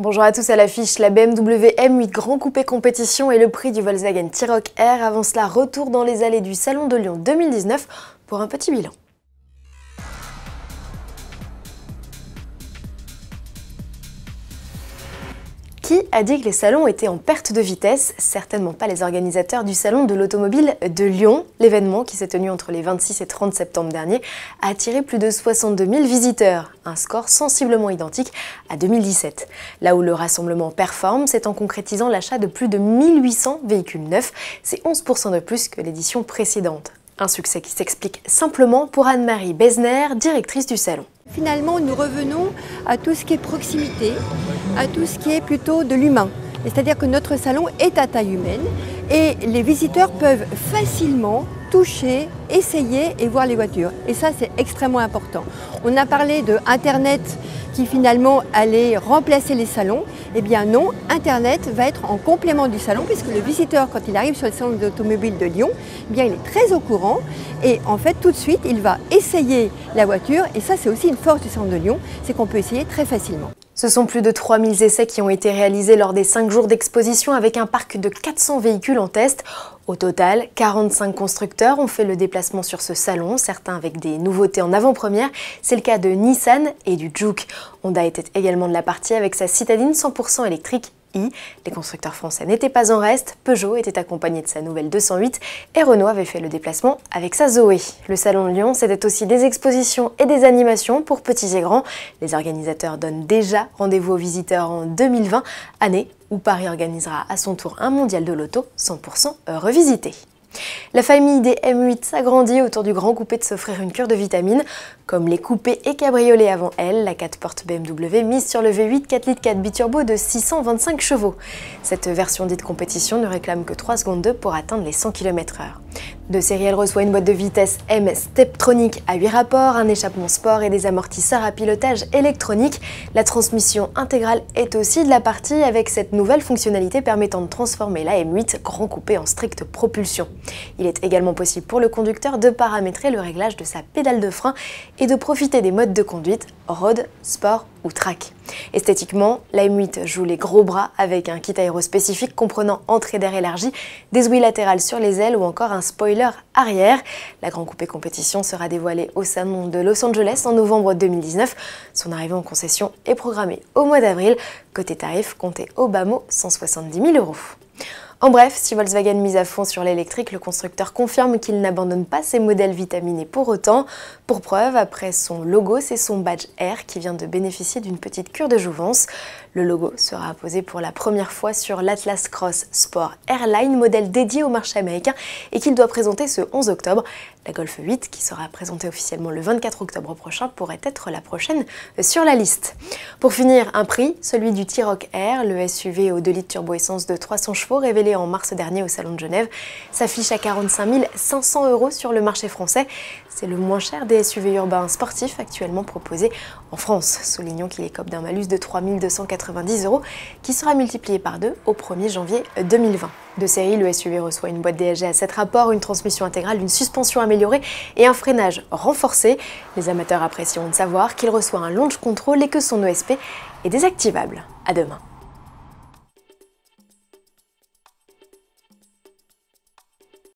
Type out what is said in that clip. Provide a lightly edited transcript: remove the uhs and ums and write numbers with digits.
Bonjour à tous, à l'affiche, la BMW M8 Grand Coupé Compétition et le prix du Volkswagen T-Roc R. Avant cela, retour dans les allées du Salon de Lyon 2019 pour un petit bilan. Qui a dit que les salons étaient en perte de vitesse? Certainement pas les organisateurs du Salon de l'Automobile de Lyon. L'événement, qui s'est tenu entre les 26 et 30 septembre dernier, a attiré plus de 62 000 visiteurs, un score sensiblement identique à 2017. Là où le rassemblement performe, c'est en concrétisant l'achat de plus de 1800 véhicules neufs, c'est 11% de plus que l'édition précédente. Un succès qui s'explique simplement pour Anne-Marie Besner, directrice du salon. Finalement, nous revenons à tout ce qui est proximité, à tout ce qui est plutôt de l'humain. C'est-à-dire que notre salon est à taille humaine et les visiteurs peuvent facilement toucher, essayer et voir les voitures. Et ça, c'est extrêmement important. On a parlé de Internet qui finalement allait remplacer les salons. Eh bien non, Internet va être en complément du salon puisque le visiteur, quand il arrive sur le salon de l'automobile de Lyon, eh bien, il est très au courant et en fait tout de suite il va essayer la voiture et ça c'est aussi une force du salon de Lyon, c'est qu'on peut essayer très facilement. Ce sont plus de 3000 essais qui ont été réalisés lors des 5 jours d'exposition avec un parc de 400 véhicules en test. Au total, 45 constructeurs ont fait le déplacement sur ce salon, certains avec des nouveautés en avant-première. C'est le cas de Nissan et du Juke. Honda était également de la partie avec sa citadine 100% électrique i. Les constructeurs français n'étaient pas en reste, Peugeot était accompagné de sa nouvelle 208 et Renault avait fait le déplacement avec sa Zoé. Le salon de Lyon, c'était aussi des expositions et des animations pour petits et grands. Les organisateurs donnent déjà rendez-vous aux visiteurs en 2020, année où Paris organisera à son tour un mondial de l'auto 100% revisité. La famille des M8 s'agrandit autour du grand coupé de s'offrir une cure de vitamines. Comme les coupés et cabriolets avant elle, la 4-porte BMW mise sur le V8 4 litres 4 biturbo de 625 chevaux. Cette version dite compétition ne réclame que 3 secondes 2 pour atteindre les 100 km/h. De série, elle reçoit une boîte de vitesse M Steptronic à 8 rapports, un échappement sport et des amortisseurs à pilotage électronique. La transmission intégrale est aussi de la partie avec cette nouvelle fonctionnalité permettant de transformer la M8 Grand Coupé en stricte propulsion. Il est également possible pour le conducteur de paramétrer le réglage de sa pédale de frein et de profiter des modes de conduite road, sport ou track. Esthétiquement, la M8 joue les gros bras avec un kit aéro spécifique comprenant entrée d'air élargie, des ouïes latérales sur les ailes ou encore un spoiler arrière. La Grand Coupé Compétition sera dévoilée au Salon de Los Angeles en novembre 2019. Son arrivée en concession est programmée au mois d'avril. Côté tarif, comptez au bas mot 170 000 €. En bref, si Volkswagen mise à fond sur l'électrique, le constructeur confirme qu'il n'abandonne pas ses modèles vitaminés pour autant. Pour preuve, après son logo, c'est son badge R qui vient de bénéficier d'une petite cure de jouvence. Le logo sera apposé pour la première fois sur l'Atlas Cross Sport Airline, modèle dédié au marché américain et qu'il doit présenter ce 11 octobre. La Golf 8, qui sera présentée officiellement le 24 octobre prochain, pourrait être la prochaine sur la liste. Pour finir, un prix, celui du T-Roc R, le SUV au 2 litres turbo-essence de 300 chevaux, révélé en mars dernier au Salon de Genève, s'affiche à 45 500 € sur le marché français. C'est le moins cher des SUV urbains sportifs actuellement proposés en France. Soulignons qu'il écope d'un malus de 3 290 € qui sera multiplié par 2 au 1er janvier 2020. De série, le SUV reçoit une boîte DSG à 7 rapports, une transmission intégrale, une suspension améliorée et un freinage renforcé. Les amateurs apprécieront de savoir qu'il reçoit un launch control et que son ESP est désactivable. À demain.